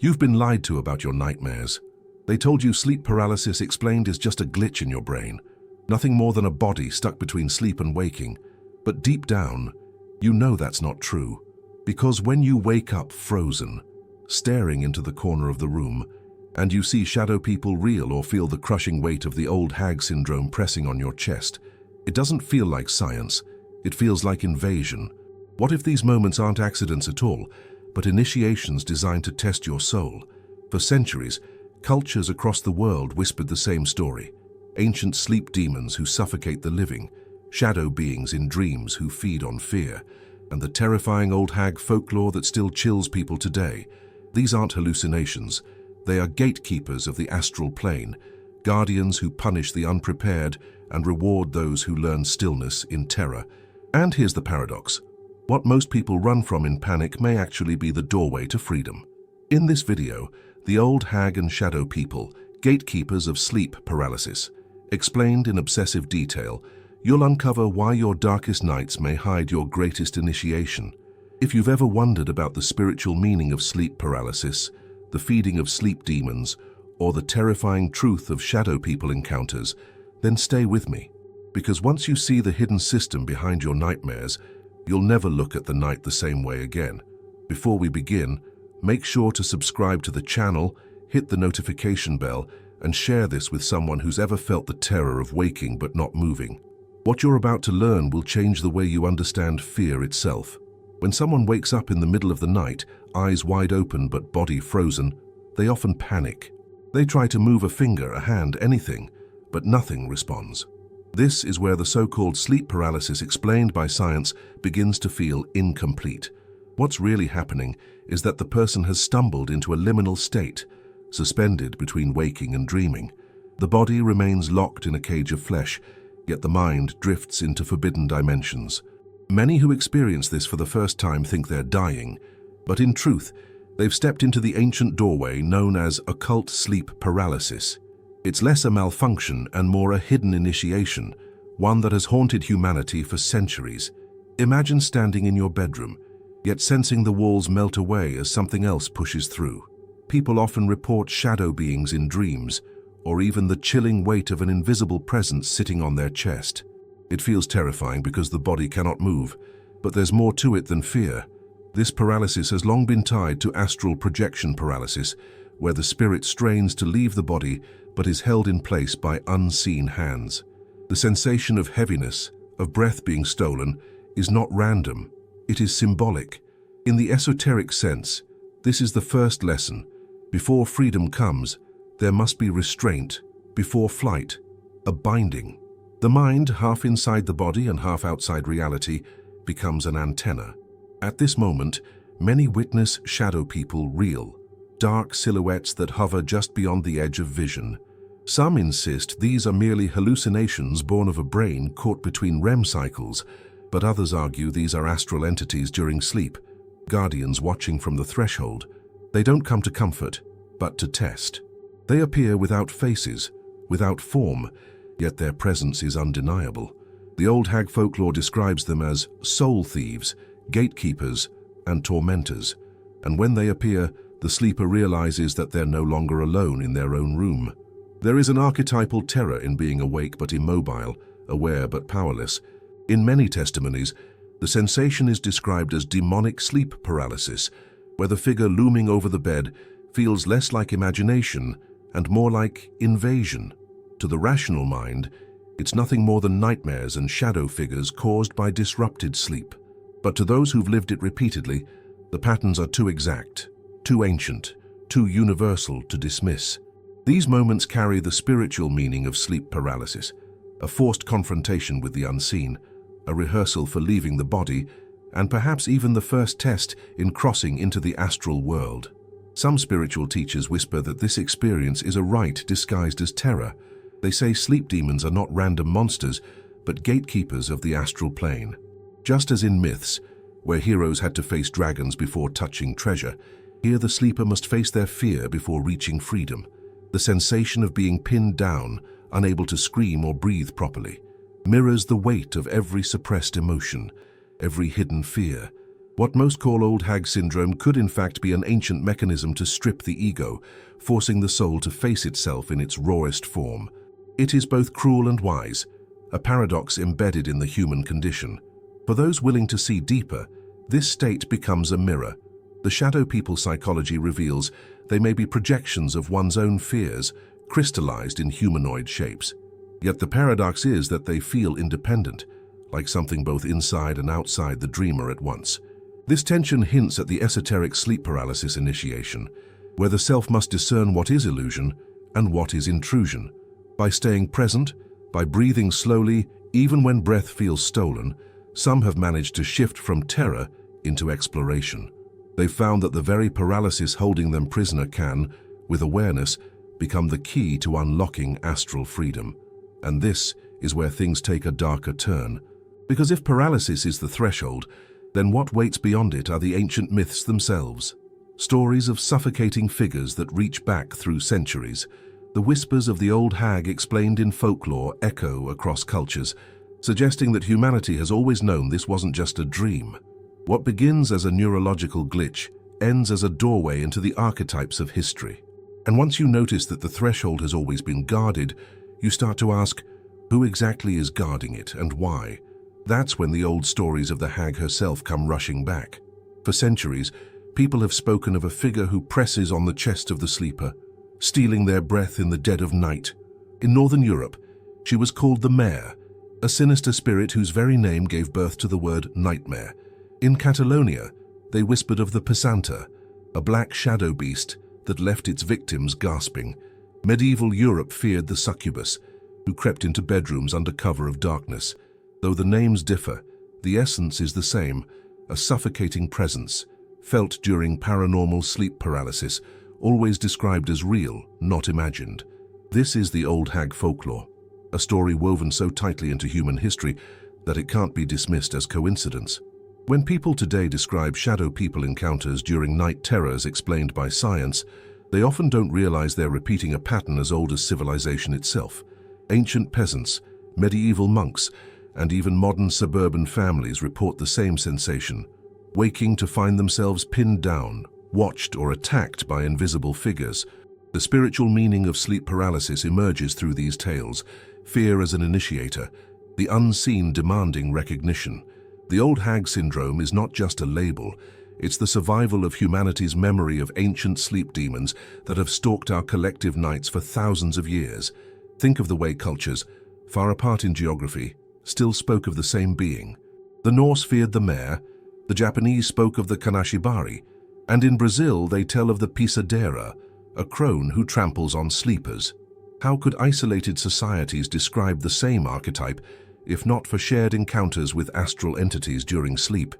You've been lied to about your nightmares. They told you sleep paralysis explained is just a glitch in your brain, nothing more than a body stuck between sleep and waking. But deep down, you know that's not true. Because when you wake up frozen, staring into the corner of the room, and you see shadow people real or feel the crushing weight of the old hag syndrome pressing on your chest, it doesn't feel like science, it feels like invasion. What if these moments aren't accidents at all, but initiations designed to test your soul? For centuries, cultures across the world whispered the same story. Ancient sleep demons who suffocate the living, shadow beings in dreams who feed on fear, and the terrifying old hag folklore that still chills people today. These aren't hallucinations. They are gatekeepers of the astral plane, guardians who punish the unprepared and reward those who learn stillness in terror. And here's the paradox. What most people run from in panic may actually be the doorway to freedom. In this video, the old hag and shadow people, gatekeepers of sleep paralysis, explained in obsessive detail, you'll uncover why your darkest nights may hide your greatest initiation. If you've ever wondered about the spiritual meaning of sleep paralysis, the feeding of sleep demons, or the terrifying truth of shadow people encounters, then stay with me. Because once you see the hidden system behind your nightmares, you'll never look at the night the same way again. Before we begin, make sure to subscribe to the channel, hit the notification bell, and share this with someone who's ever felt the terror of waking but not moving. What you're about to learn will change the way you understand fear itself. When someone wakes up in the middle of the night, eyes wide open but body frozen, they often panic. They try to move a finger, a hand, anything, but nothing responds. This is where the so-called sleep paralysis explained by science begins to feel incomplete. What's really happening is that the person has stumbled into a liminal state, suspended between waking and dreaming. The body remains locked in a cage of flesh, yet the mind drifts into forbidden dimensions. Many who experience this for the first time think they're dying, but in truth, they've stepped into the ancient doorway known as occult sleep paralysis. It's less a malfunction and more a hidden initiation, one that has haunted humanity for centuries. Imagine standing in your bedroom, yet sensing the walls melt away as something else pushes through. People often report shadow beings in dreams, or even the chilling weight of an invisible presence sitting on their chest. It feels terrifying because the body cannot move, but there's more to it than fear. This paralysis has long been tied to astral projection paralysis, where the spirit strains to leave the body but is held in place by unseen hands. The sensation of heaviness, of breath being stolen, is not random. It is symbolic. In the esoteric sense, this is the first lesson. Before freedom comes, there must be restraint. Before flight, a binding. The mind, half inside the body and half outside reality, becomes an antenna. At this moment, many witness shadow people real, dark silhouettes that hover just beyond the edge of vision. Some insist these are merely hallucinations born of a brain caught between REM cycles, but others argue these are astral entities during sleep, guardians watching from the threshold. They don't come to comfort, but to test. They appear without faces, without form, yet their presence is undeniable. The old hag folklore describes them as soul thieves, gatekeepers, and tormentors. And when they appear, the sleeper realizes that they're no longer alone in their own room. There is an archetypal terror in being awake but immobile, aware but powerless. In many testimonies, the sensation is described as demonic sleep paralysis, where the figure looming over the bed feels less like imagination and more like invasion. To the rational mind, it's nothing more than nightmares and shadow figures caused by disrupted sleep. But to those who've lived it repeatedly, the patterns are too exact, too ancient, too universal to dismiss. These moments carry the spiritual meaning of sleep paralysis, a forced confrontation with the unseen, a rehearsal for leaving the body, and perhaps even the first test in crossing into the astral world. Some spiritual teachers whisper that this experience is a rite disguised as terror. They say sleep demons are not random monsters, but gatekeepers of the astral plane. Just as in myths, where heroes had to face dragons before touching treasure, here the sleeper must face their fear before reaching freedom. The sensation of being pinned down, unable to scream or breathe properly, mirrors the weight of every suppressed emotion, every hidden fear. What most call old hag syndrome could in fact be an ancient mechanism to strip the ego, forcing the soul to face itself in its rawest form. It is both cruel and wise, a paradox embedded in the human condition. For those willing to see deeper, this state becomes a mirror. The shadow people psychology reveals they may be projections of one's own fears, crystallized in humanoid shapes. Yet the paradox is that they feel independent, like something both inside and outside the dreamer at once. This tension hints at the esoteric sleep paralysis initiation, where the self must discern what is illusion and what is intrusion. By staying present, by breathing slowly, even when breath feels stolen, some have managed to shift from terror into exploration. They've found that the very paralysis holding them prisoner can, with awareness, become the key to unlocking astral freedom. And this is where things take a darker turn. Because if paralysis is the threshold, then what waits beyond it are the ancient myths themselves. Stories of suffocating figures that reach back through centuries. The whispers of the old hag explained in folklore echo across cultures, suggesting that humanity has always known this wasn't just a dream. What begins as a neurological glitch ends as a doorway into the archetypes of history. And once you notice that the threshold has always been guarded, you start to ask, who exactly is guarding it and why? That's when the old stories of the hag herself come rushing back. For centuries, people have spoken of a figure who presses on the chest of the sleeper, stealing their breath in the dead of night. In Northern Europe, she was called the mare, a sinister spirit whose very name gave birth to the word nightmare. In Catalonia, they whispered of the passanta, a black shadow beast that left its victims gasping. Medieval Europe feared the succubus, who crept into bedrooms under cover of darkness. Though the names differ, the essence is the same, a suffocating presence, felt during paranormal sleep paralysis, always described as real, not imagined. This is the old hag folklore, a story woven so tightly into human history that it can't be dismissed as coincidence. When people today describe shadow people encounters during night terrors explained by science, they often don't realize they're repeating a pattern as old as civilization itself. Ancient peasants, medieval monks, and even modern suburban families report the same sensation, waking to find themselves pinned down, watched or attacked by invisible figures. The spiritual meaning of sleep paralysis emerges through these tales, fear as an initiator, the unseen demanding recognition. The old hag syndrome is not just a label, it's the survival of humanity's memory of ancient sleep demons that have stalked our collective nights for thousands of years. Think of the way cultures, far apart in geography, still spoke of the same being. The Norse feared the mare, the Japanese spoke of the kanashibari, and in Brazil they tell of the pisadeira, a crone who tramples on sleepers. How could isolated societies describe the same archetype, if not for shared encounters with astral entities during sleep?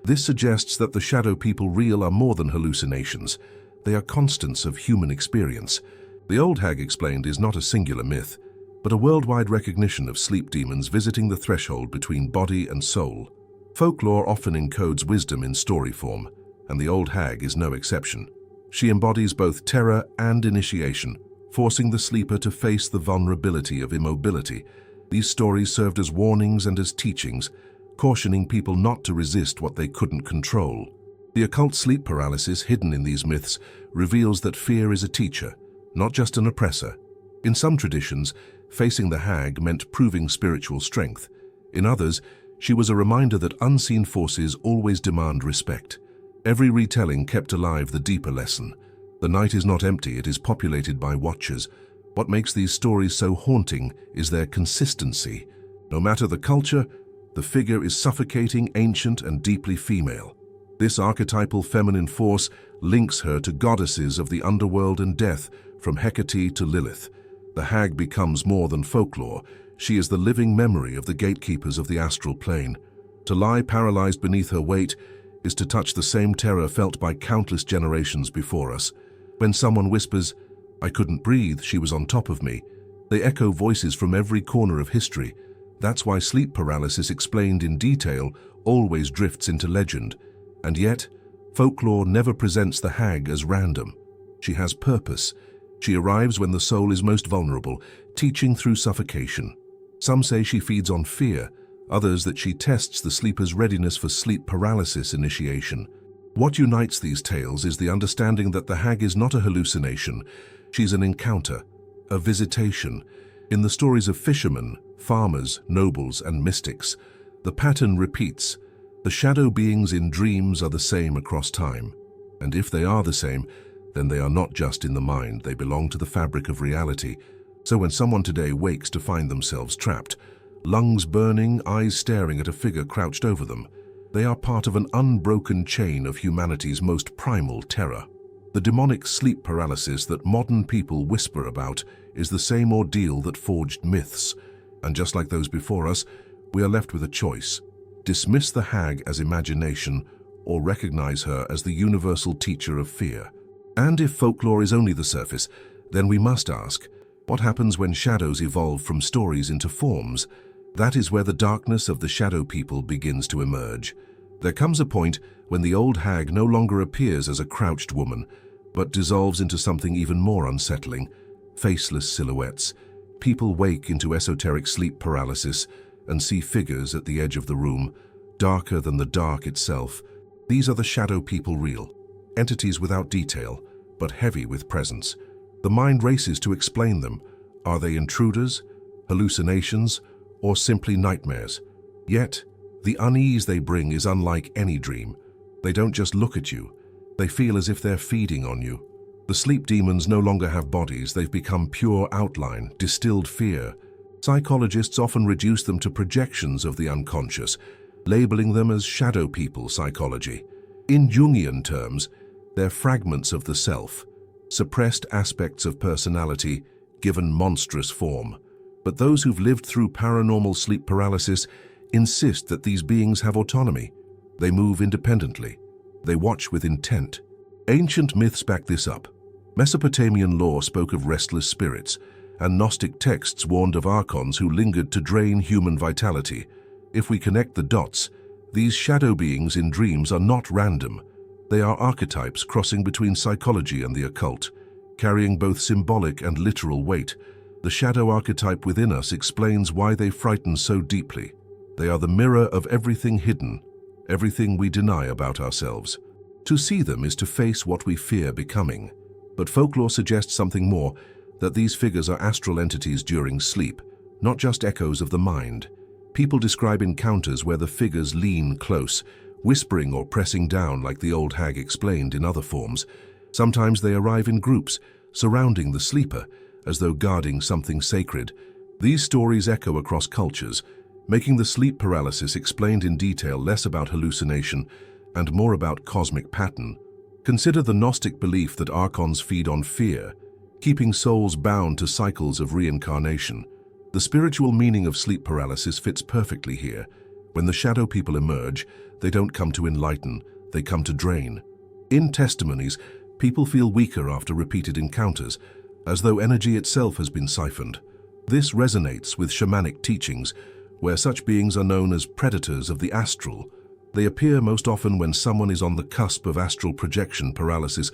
This suggests that the shadow people real are more than hallucinations. They are constants of human experience. The old hag explained is not a singular myth, but a worldwide recognition of sleep demons visiting the threshold between body and soul. Folklore often encodes wisdom in story form, and the old hag is no exception. She embodies both terror and initiation, forcing the sleeper to face the vulnerability of immobility. These stories served as warnings and as teachings, cautioning people not to resist what they couldn't control. The occult sleep paralysis hidden in these myths reveals that fear is a teacher, not just an oppressor. In some traditions, facing the hag meant proving spiritual strength. In others, she was a reminder that unseen forces always demand respect. Every retelling kept alive the deeper lesson. The night is not empty, it is populated by watchers. What makes these stories so haunting is their consistency. No matter the culture, the figure is suffocating, ancient, and deeply female. This archetypal feminine force links her to goddesses of the underworld and death, from Hecate to Lilith. The hag becomes more than folklore. She is the living memory of the gatekeepers of the astral plane. To lie paralyzed beneath her weight is to touch the same terror felt by countless generations before us. When someone whispers, "I couldn't breathe, she was on top of me," they echo voices from every corner of history. That's why sleep paralysis explained in detail always drifts into legend. And yet, folklore never presents the hag as random. She has purpose. She arrives when the soul is most vulnerable, teaching through suffocation. Some say she feeds on fear, others that she tests the sleeper's readiness for sleep paralysis initiation. What unites these tales is the understanding that the hag is not a hallucination, she's an encounter, a visitation. In the stories of fishermen, farmers, nobles, and mystics, the pattern repeats. The shadow beings in dreams are the same across time. And if they are the same, then they are not just in the mind, they belong to the fabric of reality. So when someone today wakes to find themselves trapped, lungs burning, eyes staring at a figure crouched over them, they are part of an unbroken chain of humanity's most primal terror. The demonic sleep paralysis that modern people whisper about is the same ordeal that forged myths. And just like those before us, we are left with a choice: dismiss the hag as imagination or recognize her as the universal teacher of fear. And if folklore is only the surface, then we must ask, what happens when shadows evolve from stories into forms? That is where the darkness of the shadow people begins to emerge. There comes a point when the old hag no longer appears as a crouched woman, but dissolves into something even more unsettling: faceless silhouettes. People wake into esoteric sleep paralysis and see figures at the edge of the room, darker than the dark itself. These are the shadow people real, entities without detail, but heavy with presence. The mind races to explain them. Are they intruders, hallucinations, or simply nightmares? Yet, the unease they bring is unlike any dream. They don't just look at you, they feel as if they're feeding on you. The sleep demons no longer have bodies, they've become pure outline, distilled fear. Psychologists often reduce them to projections of the unconscious, labeling them as shadow people psychology. In Jungian terms, they're fragments of the self, suppressed aspects of personality given monstrous form. But those who've lived through paranormal sleep paralysis insist that these beings have autonomy. They move independently. They watch with intent. Ancient myths back this up. Mesopotamian lore spoke of restless spirits, and Gnostic texts warned of archons who lingered to drain human vitality. If we connect the dots, these shadow beings in dreams are not random. They are archetypes crossing between psychology and the occult, carrying both symbolic and literal weight. The shadow archetype within us explains why they frighten so deeply. They are the mirror of everything hidden, everything we deny about ourselves. To see them is to face what we fear becoming. But folklore suggests something more, that these figures are astral entities during sleep, not just echoes of the mind. People describe encounters where the figures lean close, whispering or pressing down like the old hag explained in other forms. Sometimes they arrive in groups, surrounding the sleeper, as though guarding something sacred. These stories echo across cultures, making the sleep paralysis explained in detail less about hallucination and more about cosmic pattern. Consider the Gnostic belief that archons feed on fear, keeping souls bound to cycles of reincarnation. The spiritual meaning of sleep paralysis fits perfectly here. When the shadow people emerge, they don't come to enlighten, they come to drain. In testimonies, people feel weaker after repeated encounters, as though energy itself has been siphoned. This resonates with shamanic teachings, where such beings are known as predators of the astral. They appear most often when someone is on the cusp of astral projection paralysis,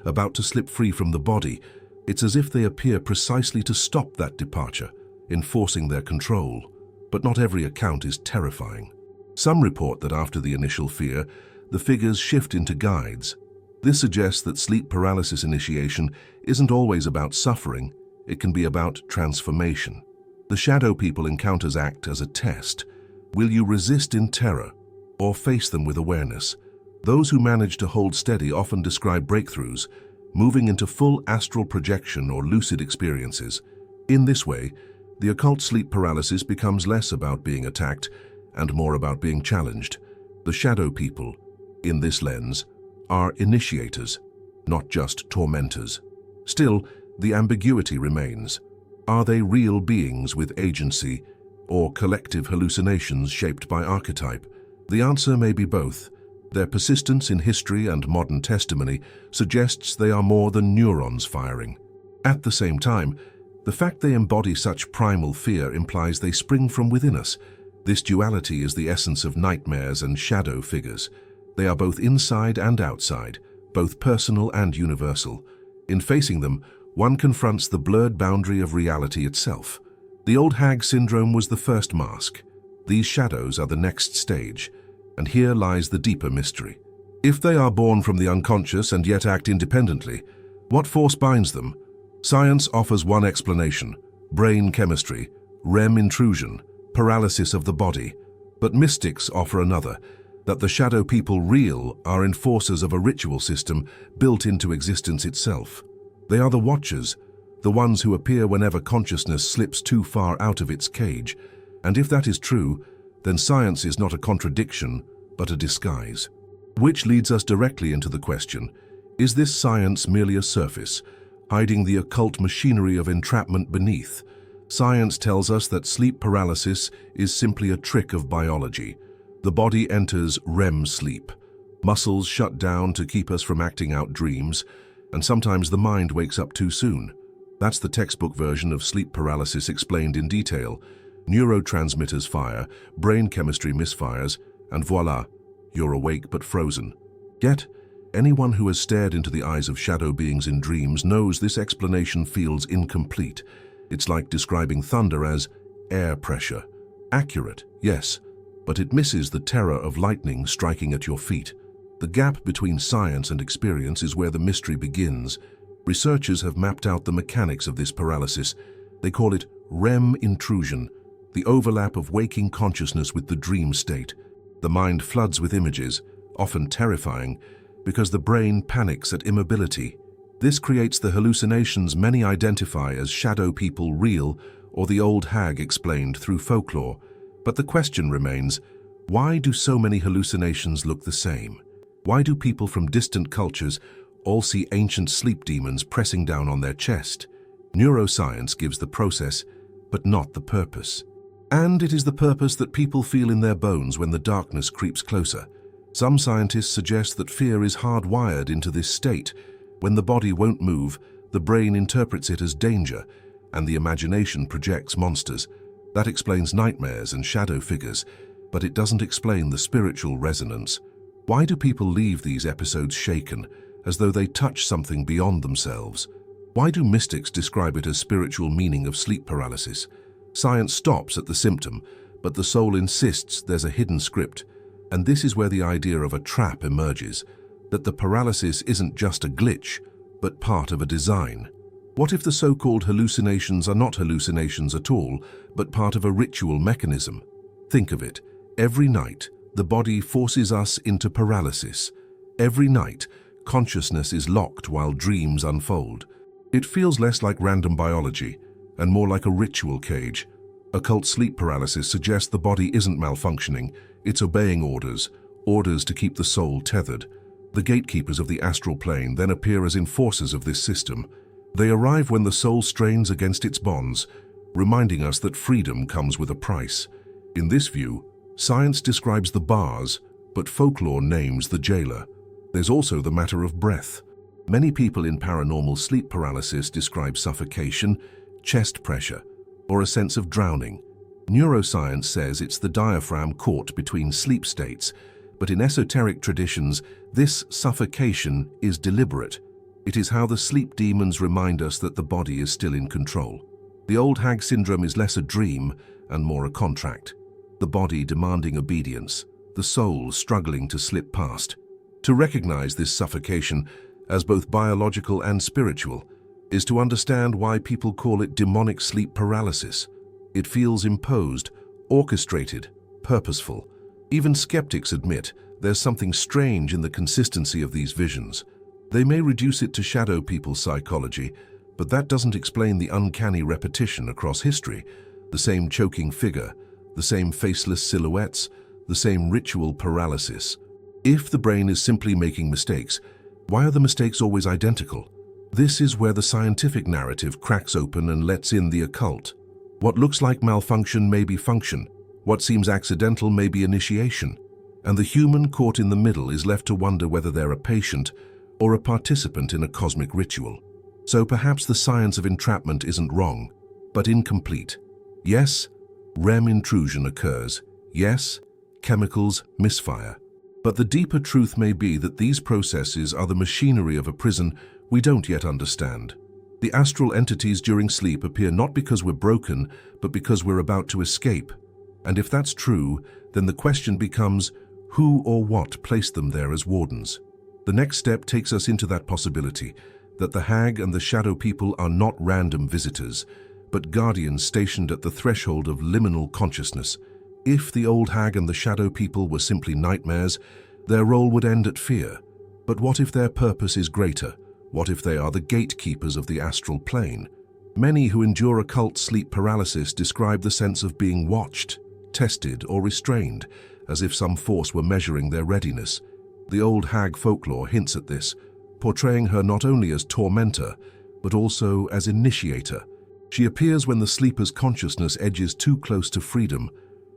about to slip free from the body. It's as if they appear precisely to stop that departure, enforcing their control. But not every account is terrifying. Some report that after the initial fear, the figures shift into guides. This suggests that sleep paralysis initiation isn't always about suffering, it can be about transformation. The shadow people encounters act as a test. Will you resist in terror or face them with awareness? Those who manage to hold steady often describe breakthroughs, moving into full astral projection or lucid experiences. In this way, the occult sleep paralysis becomes less about being attacked and more about being challenged. The shadow people, in this lens, are initiators, not just tormentors. Still, the ambiguity remains. Are they real beings with agency, or collective hallucinations shaped by archetype? The answer may be both. Their persistence in history and modern testimony suggests they are more than neurons firing. At the same time, the fact they embody such primal fear implies they spring from within us. This duality is the essence of nightmares and shadow figures. They are both inside and outside, both personal and universal. In facing them, one confronts the blurred boundary of reality itself. The old hag syndrome was the first mask. These shadows are the next stage, and here lies the deeper mystery. If they are born from the unconscious and yet act independently, what force binds them? Science offers one explanation: brain chemistry, REM intrusion, paralysis of the body. But mystics offer another, that the shadow people real are enforcers of a ritual system built into existence itself. They are the watchers, the ones who appear whenever consciousness slips too far out of its cage. And if that is true, then science is not a contradiction, but a disguise. Which leads us directly into the question, is this science merely a surface, hiding the occult machinery of entrapment beneath? Science tells us that sleep paralysis is simply a trick of biology. The body enters REM sleep. Muscles shut down to keep us from acting out dreams, and sometimes the mind wakes up too soon. That's the textbook version of sleep paralysis explained in detail. Neurotransmitters fire, brain chemistry misfires, and voila, you're awake but frozen. Yet, anyone who has stared into the eyes of shadow beings in dreams knows this explanation feels incomplete. It's like describing thunder as air pressure. Accurate, yes, but it misses the terror of lightning striking at your feet. The gap between science and experience is where the mystery begins. Researchers have mapped out the mechanics of this paralysis. They call it REM intrusion, the overlap of waking consciousness with the dream state. The mind floods with images, often terrifying, because the brain panics at immobility. This creates the hallucinations many identify as shadow people real, or the old hag explained through folklore. But the question remains, why do so many hallucinations look the same? Why do people from distant cultures all see ancient sleep demons pressing down on their chest? Neuroscience gives the process, but not the purpose. And it is the purpose that people feel in their bones when the darkness creeps closer. Some scientists suggest that fear is hardwired into this state. When the body won't move, the brain interprets it as danger, and the imagination projects monsters. That explains nightmares and shadow figures, but it doesn't explain the spiritual resonance. Why do people leave these episodes shaken, as though they touch something beyond themselves? Why do mystics describe it as spiritual meaning of sleep paralysis? Science stops at the symptom, but the soul insists there's a hidden script. And this is where the idea of a trap emerges, that the paralysis isn't just a glitch, but part of a design. What if the so-called hallucinations are not hallucinations at all, but part of a ritual mechanism? Think of it. Every night, the body forces us into paralysis. Every night, consciousness is locked while dreams unfold. It feels less like random biology and more like a ritual cage. Occult sleep paralysis suggests the body isn't malfunctioning, it's obeying orders to keep the soul tethered. The gatekeepers of the astral plane then appear as enforcers of this system. They arrive when the soul strains against its bonds, reminding us that freedom comes with a price. In this view, science describes the bars, but folklore names the jailer. There's also the matter of breath. Many people in paranormal sleep paralysis describe suffocation, chest pressure, or a sense of drowning. Neuroscience says it's the diaphragm caught between sleep states, but in esoteric traditions, this suffocation is deliberate. It is how the sleep demons remind us that the body is still in control. The old hag syndrome is less a dream and more a contract. The body demanding obedience, the soul struggling to slip past. To recognize this suffocation as both biological and spiritual is to understand why people call it demonic sleep paralysis. It feels imposed, orchestrated, purposeful. Even skeptics admit there's something strange in the consistency of these visions. They may reduce it to shadow people's psychology, but that doesn't explain the uncanny repetition across history. The same choking figure, the same faceless silhouettes, the same ritual paralysis. If the brain is simply making mistakes, why are the mistakes always identical? This is where the scientific narrative cracks open and lets in the occult. What looks like malfunction may be function. What seems accidental may be initiation. And the human caught in the middle is left to wonder whether they're a patient or a participant in a cosmic ritual. So perhaps the science of entrapment isn't wrong, but incomplete. Yes, REM intrusion occurs. Yes, chemicals misfire. But the deeper truth may be that these processes are the machinery of a prison we don't yet understand. The astral entities during sleep appear not because we're broken, but because we're about to escape. And if that's true, then the question becomes, who or what placed them there as wardens? The next step takes us into that possibility, that the hag and the shadow people are not random visitors, but guardians stationed at the threshold of liminal consciousness. If the old hag and the shadow people were simply nightmares, their role would end at fear. But what if their purpose is greater? What if they are the gatekeepers of the astral plane? Many who endure occult sleep paralysis describe the sense of being watched, tested, or restrained, as if some force were measuring their readiness. The old hag folklore hints at this, portraying her not only as tormentor, but also as initiator. She appears when the sleeper's consciousness edges too close to freedom,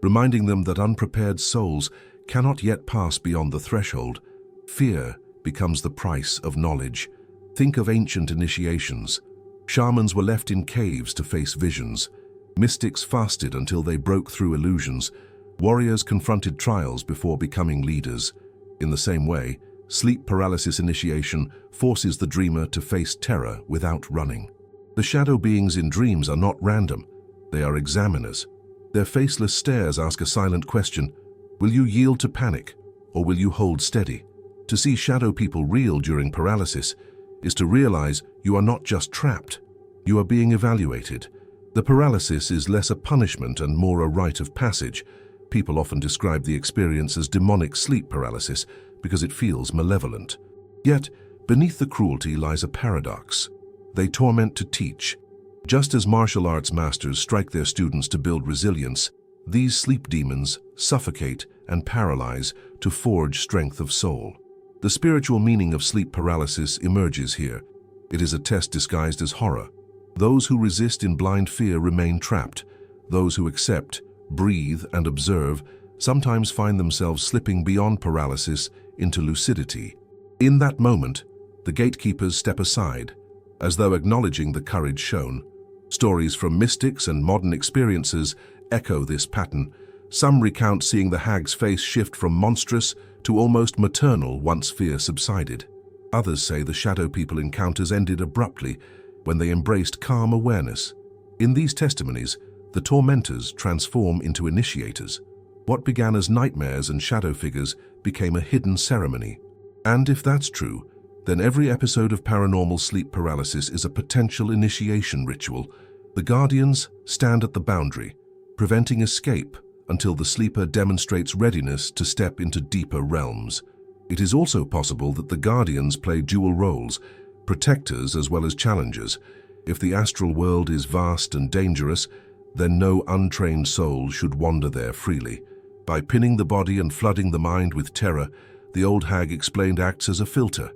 reminding them that unprepared souls cannot yet pass beyond the threshold. Fear becomes the price of knowledge. Think of ancient initiations. Shamans were left in caves to face visions. Mystics fasted until they broke through illusions. Warriors confronted trials before becoming leaders. In the same way, sleep paralysis initiation forces the dreamer to face terror without running. The shadow beings in dreams are not random. They are examiners. Their faceless stares ask a silent question: will you yield to panic, or will you hold steady? To see shadow people reel during paralysis is to realize you are not just trapped, you are being evaluated. The paralysis is less a punishment and more a rite of passage. People often describe the experience as demonic sleep paralysis because it feels malevolent. Yet, beneath the cruelty lies a paradox. They torment to teach. Just as martial arts masters strike their students to build resilience, these sleep demons suffocate and paralyze to forge strength of soul. The spiritual meaning of sleep paralysis emerges here. It is a test disguised as horror. Those who resist in blind fear remain trapped. Those who accept, breathe, and observe sometimes find themselves slipping beyond paralysis into lucidity. In that moment, the gatekeepers step aside, as though acknowledging the courage shown. Stories from mystics and modern experiences echo this pattern. Some recount seeing the hag's face shift from monstrous to almost maternal once fear subsided. Others say the shadow people encounters ended abruptly when they embraced calm awareness. In these testimonies, the tormentors transform into initiators. What began as nightmares and shadow figures became a hidden ceremony. And if that's true, then every episode of paranormal sleep paralysis is a potential initiation ritual. The guardians stand at the boundary, preventing escape until the sleeper demonstrates readiness to step into deeper realms. It is also possible that the guardians play dual roles, protectors as well as challengers. If the astral world is vast and dangerous, then no untrained soul should wander there freely. By pinning the body and flooding the mind with terror, the old hag explained acts as a filter.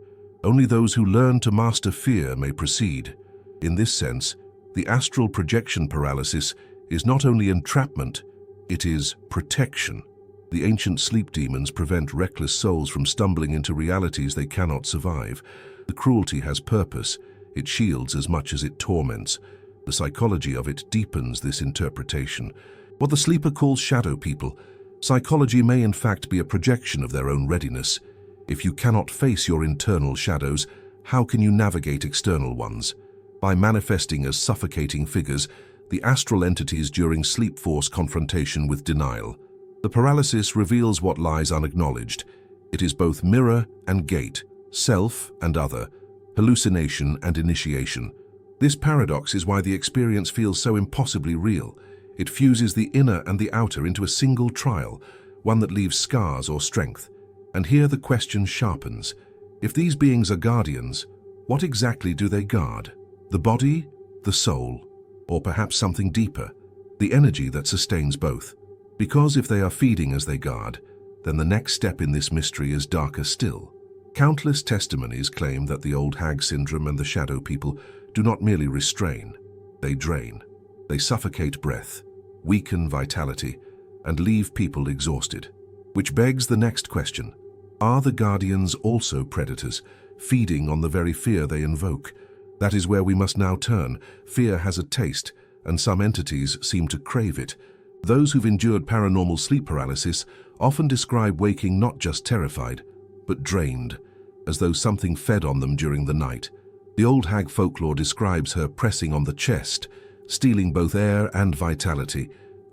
Only those who learn to master fear may proceed. In this sense, the astral projection paralysis is not only entrapment, it is protection. The ancient sleep demons prevent reckless souls from stumbling into realities they cannot survive. The cruelty has purpose. It shields as much as it torments. The psychology of it deepens this interpretation. What the sleeper calls shadow people, psychology may in fact be a projection of their own readiness. If you cannot face your internal shadows, how can you navigate external ones? By manifesting as suffocating figures, the astral entities during sleep force confrontation with denial. The paralysis reveals what lies unacknowledged. It is both mirror and gate, self and other, hallucination and initiation. This paradox is why the experience feels so impossibly real. It fuses the inner and the outer into a single trial, one that leaves scars or strength. And here the question sharpens. If these beings are guardians, what exactly do they guard? The body, the soul, or perhaps something deeper, the energy that sustains both? Because if they are feeding as they guard, then the next step in this mystery is darker still. Countless testimonies claim that the old hag syndrome and the shadow people do not merely restrain, they drain. They suffocate breath, weaken vitality, and leave people exhausted. Which begs the next question. Are the guardians also predators, feeding on the very fear they invoke? That is where we must now turn. Fear has a taste, and some entities seem to crave it. Those who've endured paranormal sleep paralysis often describe waking not just terrified, but drained, as though something fed on them during the night. The old hag folklore describes her pressing on the chest, stealing both air and vitality.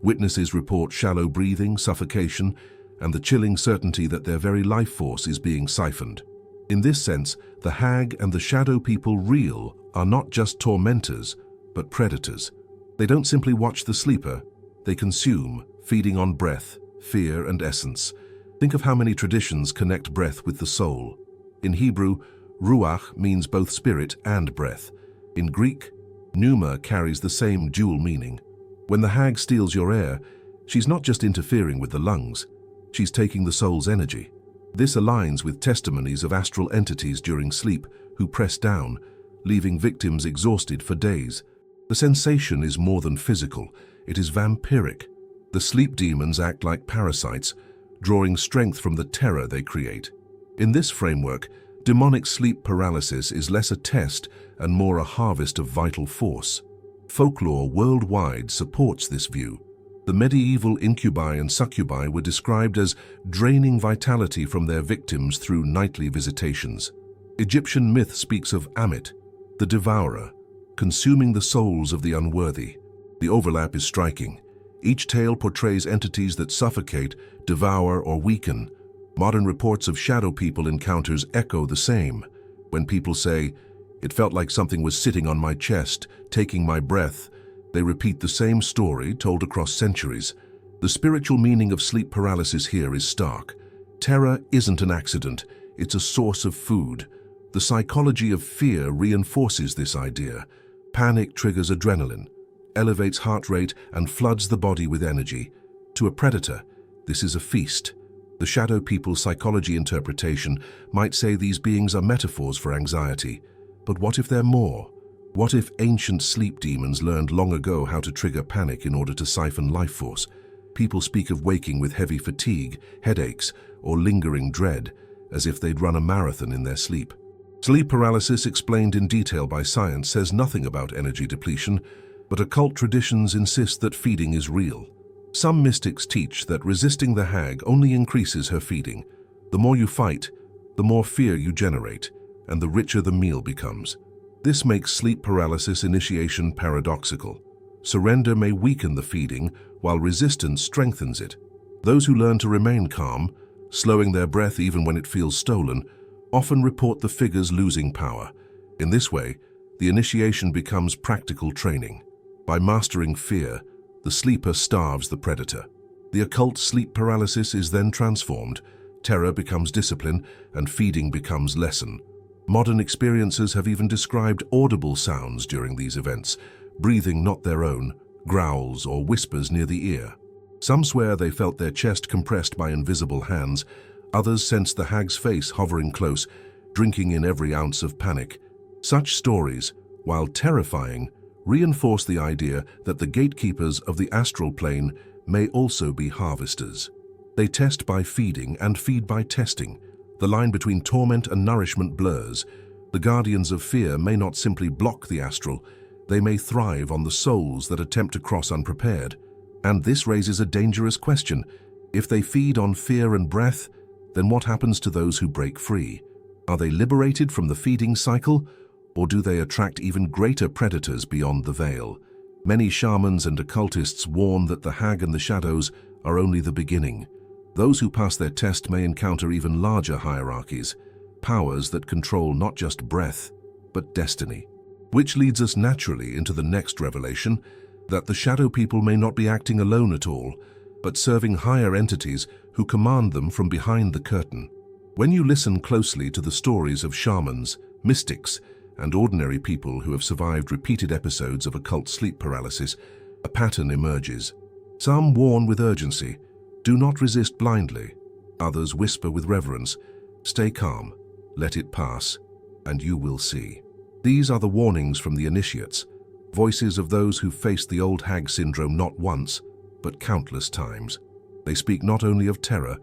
Witnesses report shallow breathing, suffocation, and the chilling certainty that their very life force is being siphoned. In this sense, the hag and the shadow people real are not just tormentors, but predators. They don't simply watch the sleeper, they consume, feeding on breath, fear, and essence. Think of how many traditions connect breath with the soul. In Hebrew, ruach means both spirit and breath. In Greek, pneuma carries the same dual meaning. When the hag steals your air, she's not just interfering with the lungs, she's taking the soul's energy. This aligns with testimonies of astral entities during sleep who press down, leaving victims exhausted for days. The sensation is more than physical, it is vampiric. The sleep demons act like parasites, drawing strength from the terror they create. In this framework, demonic sleep paralysis is less a test and more a harvest of vital force. Folklore worldwide supports this view. The medieval incubi and succubi were described as draining vitality from their victims through nightly visitations. Egyptian myth speaks of Amit, the devourer, consuming the souls of the unworthy. The overlap is striking. Each tale portrays entities that suffocate, devour, or weaken. Modern reports of shadow people encounters echo the same. When people say, "It felt like something was sitting on my chest, taking my breath," they repeat the same story told across centuries. The spiritual meaning of sleep paralysis here is stark. Terror isn't an accident, it's a source of food. The psychology of fear reinforces this idea. Panic triggers adrenaline, elevates heart rate, and floods the body with energy. To a predator, this is a feast. The shadow people's psychology interpretation might say these beings are metaphors for anxiety. But what if they're more? What if ancient sleep demons learned long ago how to trigger panic in order to siphon life force? People speak of waking with heavy fatigue, headaches, or lingering dread, as if they'd run a marathon in their sleep. Sleep paralysis, explained in detail by science, says nothing about energy depletion, but occult traditions insist that feeding is real. Some mystics teach that resisting the hag only increases her feeding. The more you fight, the more fear you generate, and the richer the meal becomes. This makes sleep paralysis initiation paradoxical. Surrender may weaken the feeding, while resistance strengthens it. Those who learn to remain calm, slowing their breath even when it feels stolen, often report the figures losing power. In this way, the initiation becomes practical training. By mastering fear, the sleeper starves the predator. The occult sleep paralysis is then transformed, terror becomes discipline, and feeding becomes lesson. Modern experiencers have even described audible sounds during these events, breathing not their own, growls or whispers near the ear. Some swear they felt their chest compressed by invisible hands, others sensed the hag's face hovering close, drinking in every ounce of panic. Such stories, while terrifying, reinforce the idea that the gatekeepers of the astral plane may also be harvesters. They test by feeding and feed by testing. The line between torment and nourishment blurs. The guardians of fear may not simply block the astral, they may thrive on the souls that attempt to cross unprepared. And this raises a dangerous question. If they feed on fear and breath, then what happens to those who break free? Are they liberated from the feeding cycle, or do they attract even greater predators beyond the veil? Many shamans and occultists warn that the hag and the shadows are only the beginning. Those who pass their test may encounter even larger hierarchies, powers that control not just breath, but destiny. Which leads us naturally into the next revelation, that the shadow people may not be acting alone at all, but serving higher entities who command them from behind the curtain. When you listen closely to the stories of shamans, mystics, and ordinary people who have survived repeated episodes of occult sleep paralysis, a pattern emerges. Some warn with urgency, "Do not resist blindly." Others whisper with reverence, "Stay calm, let it pass, and you will see." These are the warnings from the initiates, voices of those who faced the old hag syndrome not once, but countless times. They speak not only of terror,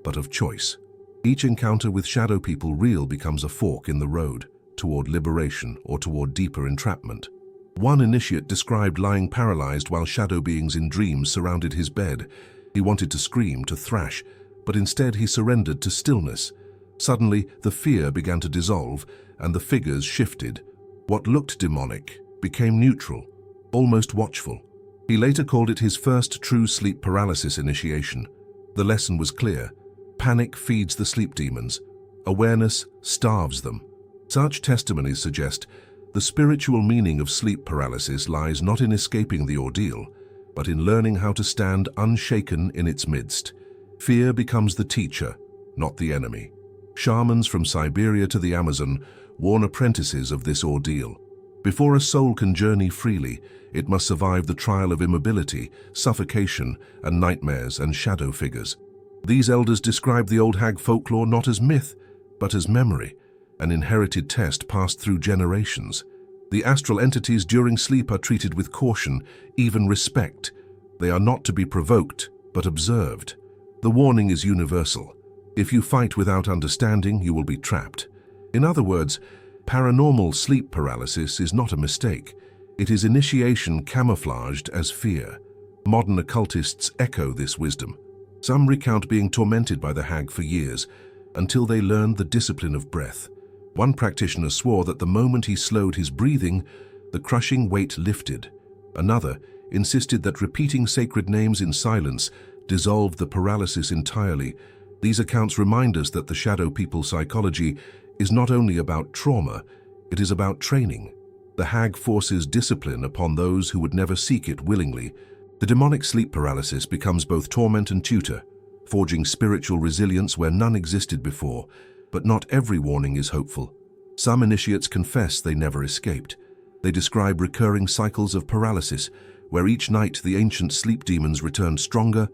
but of choice. Each encounter with shadow people real becomes a fork in the road, toward liberation or toward deeper entrapment. One initiate described lying paralyzed while shadow beings in dreams surrounded his bed. He wanted to scream, to thrash, but instead he surrendered to stillness. Suddenly, the fear began to dissolve, and the figures shifted. What looked demonic became neutral, almost watchful. He later called it his first true sleep paralysis initiation. The lesson was clear. Panic feeds the sleep demons. Awareness starves them. Such testimonies suggest the spiritual meaning of sleep paralysis lies not in escaping the ordeal, but in learning how to stand unshaken in its midst. Fear becomes the teacher, not the enemy. Shamans from Siberia to the Amazon warn apprentices of this ordeal. Before a soul can journey freely, it must survive the trial of immobility, suffocation, and nightmares and shadow figures. These elders describe the old hag folklore not as myth, but as memory, an inherited test passed through generations. The astral entities during sleep are treated with caution, even respect. They are not to be provoked, but observed. The warning is universal. If you fight without understanding, you will be trapped. In other words, paranormal sleep paralysis is not a mistake. It is initiation camouflaged as fear. Modern occultists echo this wisdom. Some recount being tormented by the hag for years, until they learned the discipline of breath. One practitioner swore that the moment he slowed his breathing, the crushing weight lifted. Another insisted that repeating sacred names in silence dissolved the paralysis entirely. These accounts remind us that the shadow people's psychology is not only about trauma, it is about training. The hag forces discipline upon those who would never seek it willingly. The demonic sleep paralysis becomes both torment and tutor, forging spiritual resilience where none existed before. But not every warning is hopeful. Some initiates confess they never escaped. They describe recurring cycles of paralysis, where each night the ancient sleep demons return stronger,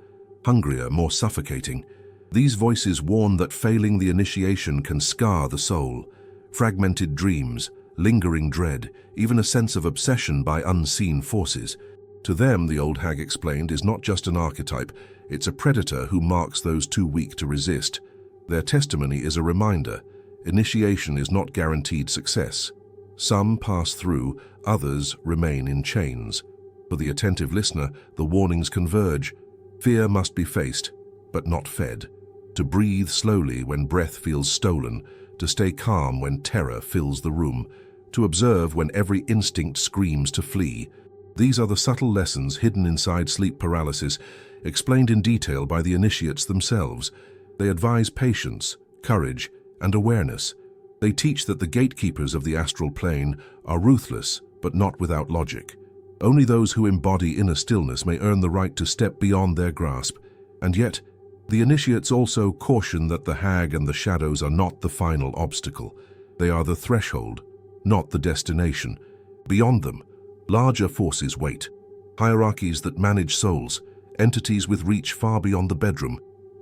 hungrier, more suffocating. These voices warn that failing the initiation can scar the soul. Fragmented dreams, lingering dread, even a sense of obsession by unseen forces. To them, the old hag explained, is not just an archetype, it's a predator who marks those too weak to resist. Their testimony is a reminder. Initiation is not guaranteed success. Some pass through, others remain in chains. For the attentive listener, the warnings converge. Fear must be faced, but not fed. To breathe slowly when breath feels stolen, to stay calm when terror fills the room, to observe when every instinct screams to flee. These are the subtle lessons hidden inside sleep paralysis, explained in detail by the initiates themselves. They advise patience, courage, and awareness. They teach that the gatekeepers of the astral plane are ruthless, but not without logic. Only those who embody inner stillness may earn the right to step beyond their grasp. And yet, the initiates also caution that the hag and the shadows are not the final obstacle. They are the threshold, not the destination. Beyond them, larger forces wait. Hierarchies that manage souls, entities with reach far beyond the bedroom.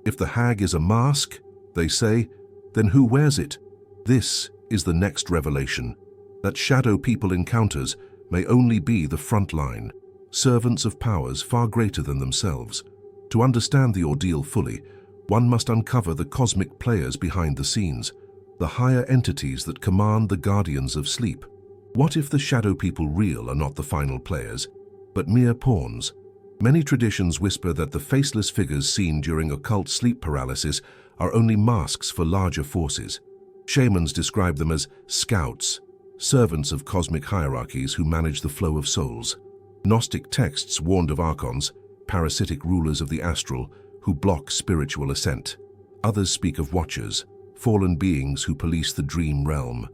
If the hag is a mask, they say, then who wears it? This is the next revelation, that shadow people encounters may only be the front line, servants of powers far greater than themselves. To understand the ordeal fully, one must uncover the cosmic players behind the scenes, the higher entities that command the guardians of sleep. What if the shadow people real are not the final players, but mere pawns? Many traditions whisper that the faceless figures seen during occult sleep paralysis are only masks for larger forces. Shamans describe them as scouts, servants of cosmic hierarchies who manage the flow of souls. Gnostic texts warned of archons, parasitic rulers of the astral, who block spiritual ascent. Others speak of watchers, fallen beings who police the dream realm.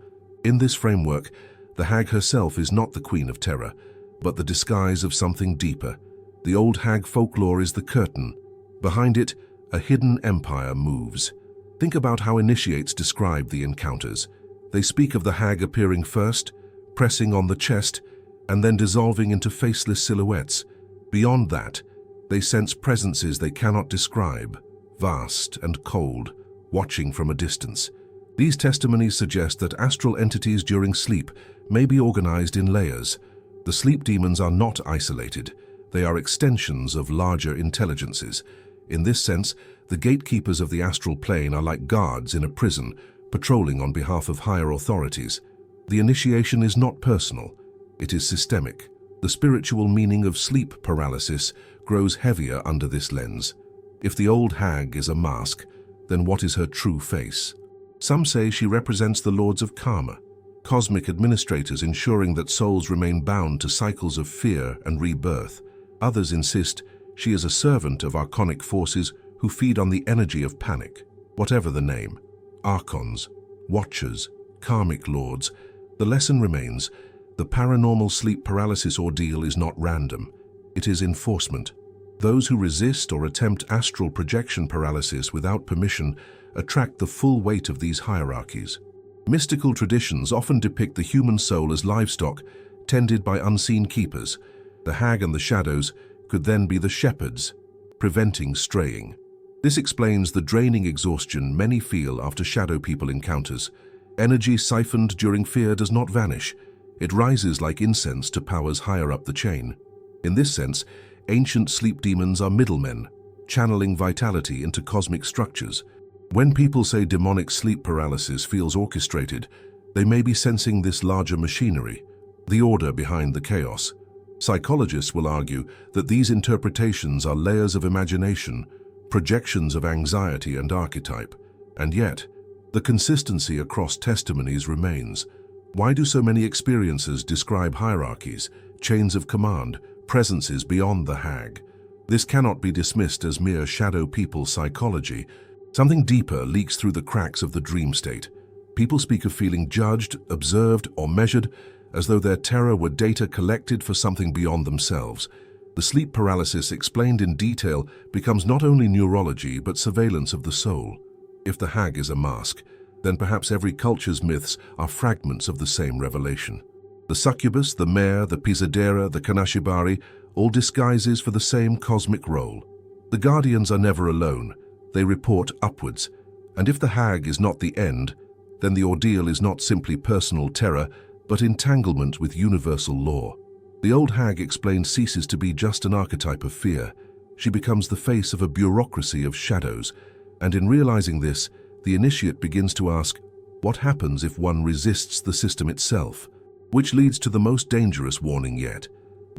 In this framework, the hag herself is not the queen of terror, but the disguise of something deeper. The old hag folklore is the curtain. Behind it, a hidden empire moves. Think about how initiates describe the encounters. They speak of the hag appearing first, pressing on the chest, and then dissolving into faceless silhouettes. Beyond that, they sense presences they cannot describe, vast and cold, watching from a distance. These testimonies suggest that astral entities during sleep may be organized in layers. The sleep demons are not isolated. They are extensions of larger intelligences. In this sense, the gatekeepers of the astral plane are like guards in a prison, patrolling on behalf of higher authorities. The initiation is not personal, it is systemic. The spiritual meaning of sleep paralysis grows heavier under this lens. If the old hag is a mask, then what is her true face? Some say she represents the lords of karma, cosmic administrators ensuring that souls remain bound to cycles of fear and rebirth. Others insist she is a servant of archonic forces who feed on the energy of panic. Whatever the name, archons, watchers, karmic lords, the lesson remains: the paranormal sleep paralysis ordeal is not random, it is enforcement. Those who resist or attempt astral projection paralysis without permission attract the full weight of these hierarchies. Mystical traditions often depict the human soul as livestock tended by unseen keepers. The hag and the shadows could then be the shepherds, preventing straying. This explains the draining exhaustion many feel after shadow people encounters. Energy siphoned during fear does not vanish. It rises like incense to powers higher up the chain. In this sense, ancient sleep demons are middlemen, channeling vitality into cosmic structures. When people say demonic sleep paralysis feels orchestrated, they may be sensing this larger machinery, the order behind the chaos. Psychologists will argue that these interpretations are layers of imagination, projections of anxiety and archetype, and yet, the consistency across testimonies remains. Why do so many experiences describe hierarchies, chains of command, presences beyond the hag? This cannot be dismissed as mere shadow people psychology. Something deeper leaks through the cracks of the dream state. People speak of feeling judged, observed, or measured, as though their terror were data collected for something beyond themselves. The sleep paralysis explained in detail becomes not only neurology but surveillance of the soul. If the hag is a mask, then perhaps every culture's myths are fragments of the same revelation. The succubus, the mare, the pisadera, the kanashibari, all disguises for the same cosmic role. The guardians are never alone. They report upwards. And if the hag is not the end, then the ordeal is not simply personal terror, but entanglement with universal law. The old hag explained ceases to be just an archetype of fear. She becomes the face of a bureaucracy of shadows. And in realizing this, the initiate begins to ask, what happens if one resists the system itself? Which leads to the most dangerous warning yet.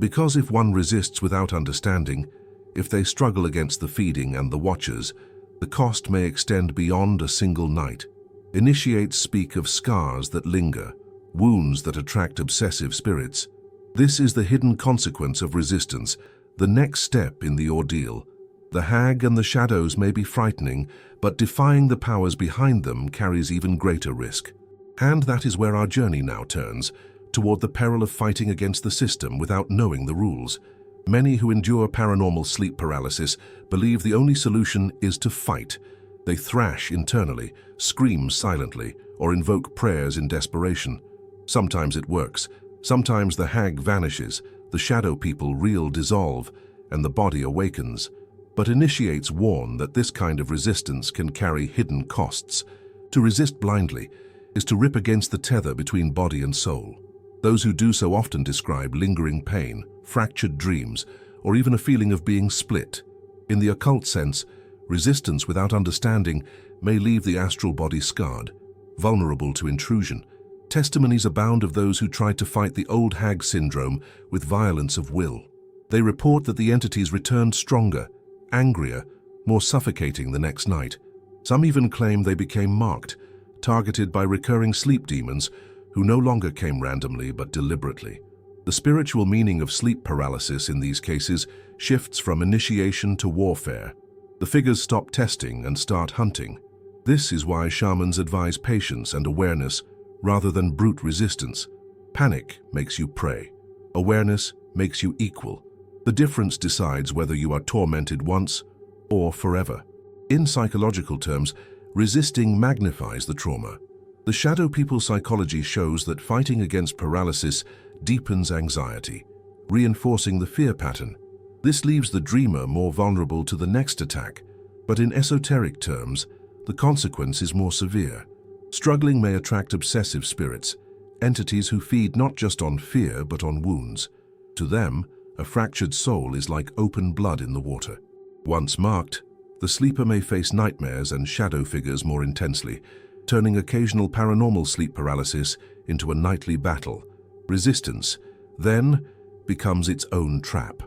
Because if one resists without understanding, if they struggle against the feeding and the watchers, the cost may extend beyond a single night. Initiates speak of scars that linger, wounds that attract obsessive spirits. This is the hidden consequence of resistance, the next step in the ordeal. The hag and the shadows may be frightening, but defying the powers behind them carries even greater risk. And that is where our journey now turns, toward the peril of fighting against the system without knowing the rules. Many who endure paranormal sleep paralysis believe the only solution is to fight. They thrash internally, scream silently, or invoke prayers in desperation. Sometimes it works. Sometimes the hag vanishes, the shadow people reel dissolve, and the body awakens. But initiates warn that this kind of resistance can carry hidden costs. To resist blindly is to rip against the tether between body and soul. Those who do so often describe lingering pain, fractured dreams, or even a feeling of being split. In the occult sense, resistance without understanding may leave the astral body scarred, vulnerable to intrusion. Testimonies abound of those who tried to fight the old hag syndrome with violence of will. They report that the entities returned stronger, angrier, more suffocating the next night. Some even claim they became marked, targeted by recurring sleep demons who no longer came randomly but deliberately. The spiritual meaning of sleep paralysis in these cases shifts from initiation to warfare. The figures stop testing and start hunting. This is why shamans advise patience and awareness rather than brute resistance. Panic makes you prey. Awareness makes you equal. The difference decides whether you are tormented once or forever. In psychological terms, resisting magnifies the trauma. The shadow people psychology shows that fighting against paralysis deepens anxiety, reinforcing the fear pattern. This leaves the dreamer more vulnerable to the next attack, but in esoteric terms, the consequence is more severe. Struggling may attract obsessive spirits, entities who feed not just on fear but on wounds. To them, a fractured soul is like open blood in the water. Once marked, the sleeper may face nightmares and shadow figures more intensely, turning occasional paranormal sleep paralysis into a nightly battle. Resistance, then, becomes its own trap.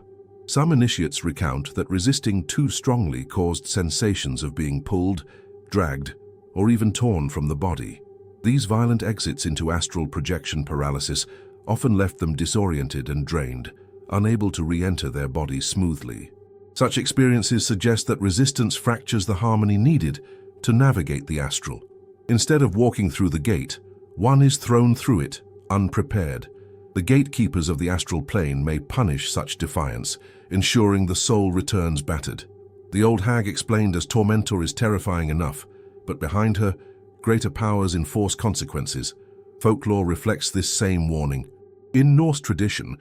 Some initiates recount that resisting too strongly caused sensations of being pulled, dragged, or even torn from the body. These violent exits into astral projection paralysis often left them disoriented and drained, unable to re-enter their bodies smoothly. Such experiences suggest that resistance fractures the harmony needed to navigate the astral. Instead of walking through the gate, one is thrown through it, unprepared. The gatekeepers of the astral plane may punish such defiance, ensuring the soul returns battered. The old hag explained as tormentor is terrifying enough, but behind her, greater powers enforce consequences. Folklore reflects this same warning. In Norse tradition,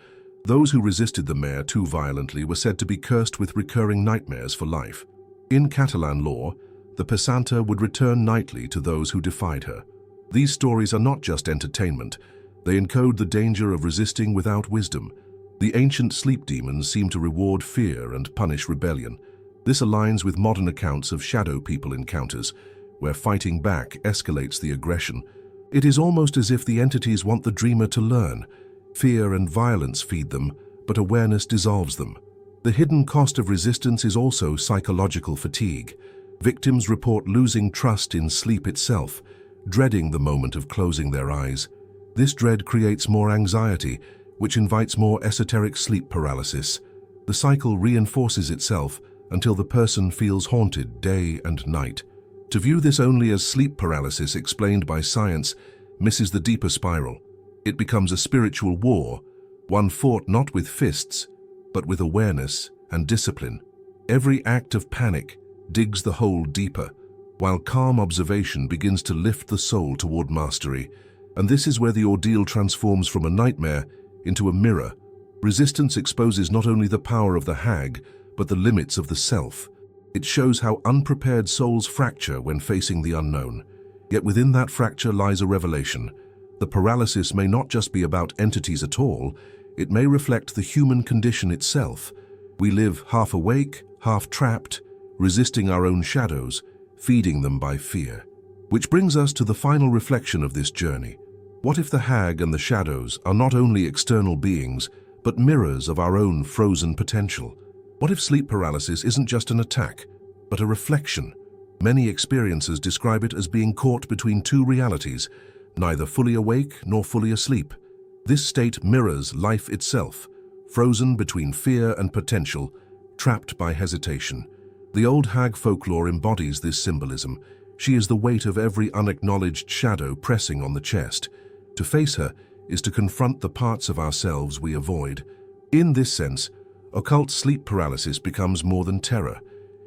those who resisted the mare too violently were said to be cursed with recurring nightmares for life. In Catalan lore, the Passanta would return nightly to those who defied her. These stories are not just entertainment, they encode the danger of resisting without wisdom. The ancient sleep demons seem to reward fear and punish rebellion. This aligns with modern accounts of shadow people encounters, where fighting back escalates the aggression. It is almost as if the entities want the dreamer to learn. Fear and violence feed them, but awareness dissolves them. The hidden cost of resistance is also psychological fatigue. Victims report losing trust in sleep itself, dreading the moment of closing their eyes. This dread creates more anxiety, which invites more esoteric sleep paralysis. The cycle reinforces itself until the person feels haunted day and night. To view this only as sleep paralysis explained by science misses the deeper spiral. It becomes a spiritual war, one fought not with fists, but with awareness and discipline. Every act of panic digs the hole deeper, while calm observation begins to lift the soul toward mastery. And this is where the ordeal transforms from a nightmare into a mirror. Resistance exposes not only the power of the hag, but the limits of the self. It shows how unprepared souls fracture when facing the unknown. Yet within that fracture lies a revelation. The paralysis may not just be about entities at all, it may reflect the human condition itself. We live half awake, half trapped, resisting our own shadows, feeding them by fear. Which brings us to the final reflection of this journey. What if the hag and the shadows are not only external beings, but mirrors of our own frozen potential? What if sleep paralysis isn't just an attack, but a reflection? Many experiencers describe it as being caught between two realities, neither fully awake nor fully asleep. This state mirrors life itself, frozen between fear and potential, trapped by hesitation. The old hag folklore embodies this symbolism. She is the weight of every unacknowledged shadow pressing on the chest. To face her is to confront the parts of ourselves we avoid. In this sense, occult sleep paralysis becomes more than terror.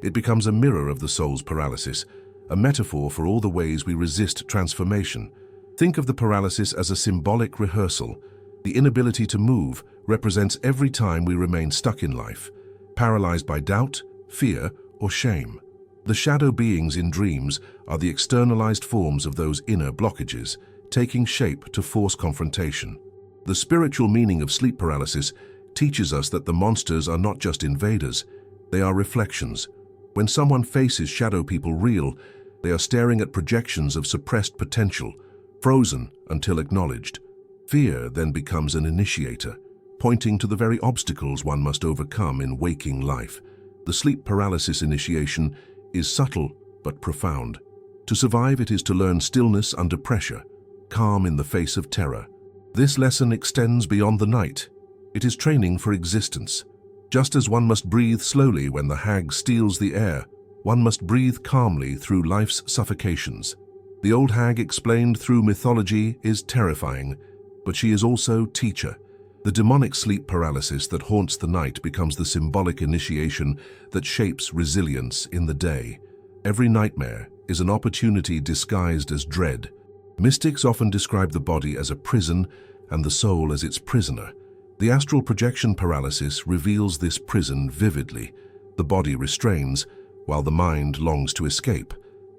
It becomes a mirror of the soul's paralysis, a metaphor for all the ways we resist transformation. Think of the paralysis as a symbolic rehearsal. The inability to move represents every time we remain stuck in life, paralyzed by doubt, fear, or shame. The shadow beings in dreams are the externalized forms of those inner blockages, taking shape to force confrontation. The spiritual meaning of sleep paralysis teaches us that the monsters are not just invaders, they are reflections. When someone faces shadow people real, they are staring at projections of suppressed potential, frozen until acknowledged. Fear then becomes an initiator, pointing to the very obstacles one must overcome in waking life. The sleep paralysis initiation is subtle but profound. To survive, it is to learn stillness under pressure, calm in the face of terror. This lesson extends beyond the night. It is training for existence. Just as one must breathe slowly when the hag steals the air, one must breathe calmly through life's suffocations. The old hag explained through mythology is terrifying, but she is also teacher. The demonic sleep paralysis that haunts the night becomes the symbolic initiation that shapes resilience in the day. Every nightmare is an opportunity disguised as dread. Mystics often describe the body as a prison and the soul as its prisoner. The astral projection paralysis reveals this prison vividly. The body restrains, while the mind longs to escape.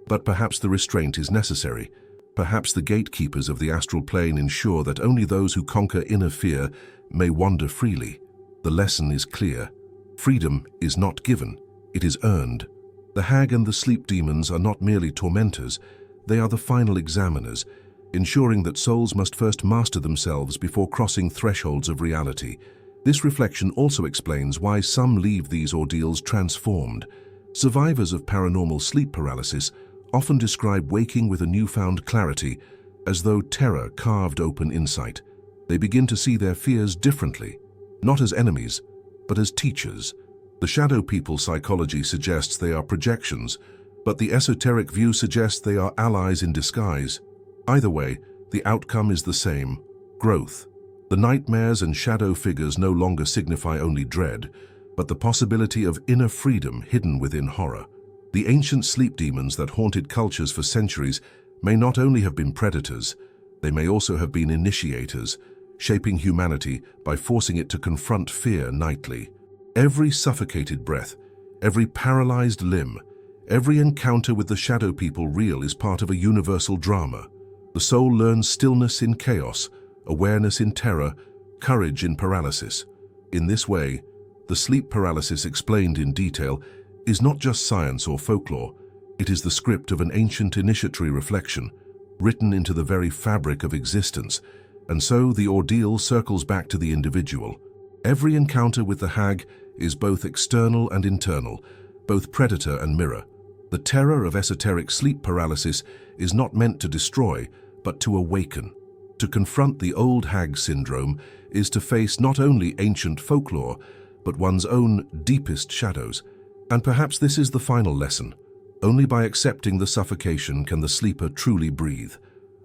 But perhaps the restraint is necessary. Perhaps the gatekeepers of the astral plane ensure that only those who conquer inner fear may wander freely. The lesson is clear. Freedom is not given, it is earned. The hag and the sleep demons are not merely tormentors, they are the final examiners, ensuring that souls must first master themselves before crossing thresholds of reality. This reflection also explains why some leave these ordeals transformed. Survivors of paranormal sleep paralysis often describe waking with a newfound clarity, as though terror carved open insight. They begin to see their fears differently, not as enemies, but as teachers. The shadow people psychology suggests they are projections, but the esoteric view suggests they are allies in disguise. Either way, the outcome is the same: growth. The nightmares and shadow figures no longer signify only dread, but the possibility of inner freedom hidden within horror. The ancient sleep demons that haunted cultures for centuries may not only have been predators, they may also have been initiators, shaping humanity by forcing it to confront fear nightly. Every suffocated breath, every paralyzed limb, every encounter with the shadow people real is part of a universal drama. The soul learns stillness in chaos, awareness in terror, courage in paralysis. In this way, the sleep paralysis explained in detail is not just science or folklore, it is the script of an ancient initiatory reflection, written into the very fabric of existence, and so the ordeal circles back to the individual. Every encounter with the hag is both external and internal, both predator and mirror. The terror of esoteric sleep paralysis is not meant to destroy, but to awaken. To confront the old hag syndrome is to face not only ancient folklore, but one's own deepest shadows. And perhaps this is the final lesson. Only by accepting the suffocation can the sleeper truly breathe.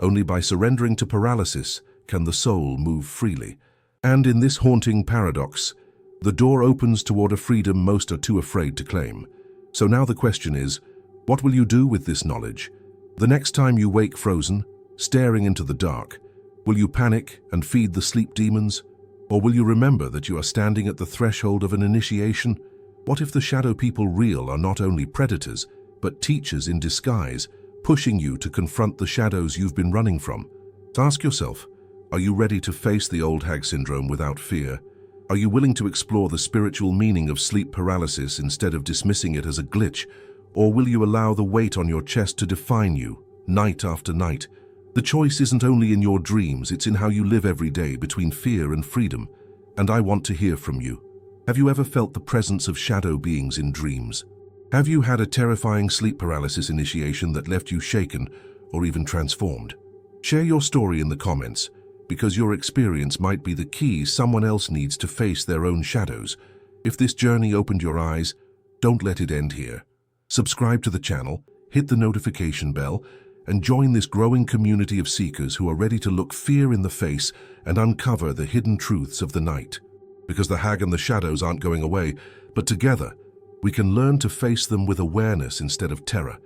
Only by surrendering to paralysis can the soul move freely. And in this haunting paradox, the door opens toward a freedom most are too afraid to claim. So now the question is, what will you do with this knowledge? The next time you wake frozen, staring into the dark, will you panic and feed the sleep demons? Or will you remember that you are standing at the threshold of an initiation? What if the shadow people real are not only predators, but teachers in disguise, pushing you to confront the shadows you've been running from? Ask yourself, are you ready to face the old hag syndrome without fear? Are you willing to explore the spiritual meaning of sleep paralysis instead of dismissing it as a glitch? Or will you allow the weight on your chest to define you, night after night? The choice isn't only in your dreams, it's in how you live every day between fear and freedom. And I want to hear from you. Have you ever felt the presence of shadow beings in dreams? Have you had a terrifying sleep paralysis initiation that left you shaken or even transformed? Share your story in the comments, because your experience might be the key someone else needs to face their own shadows. If this journey opened your eyes, don't let it end here. Subscribe to the channel, hit the notification bell, and join this growing community of seekers who are ready to look fear in the face and uncover the hidden truths of the night. Because the hag and the shadows aren't going away, but together, we can learn to face them with awareness instead of terror.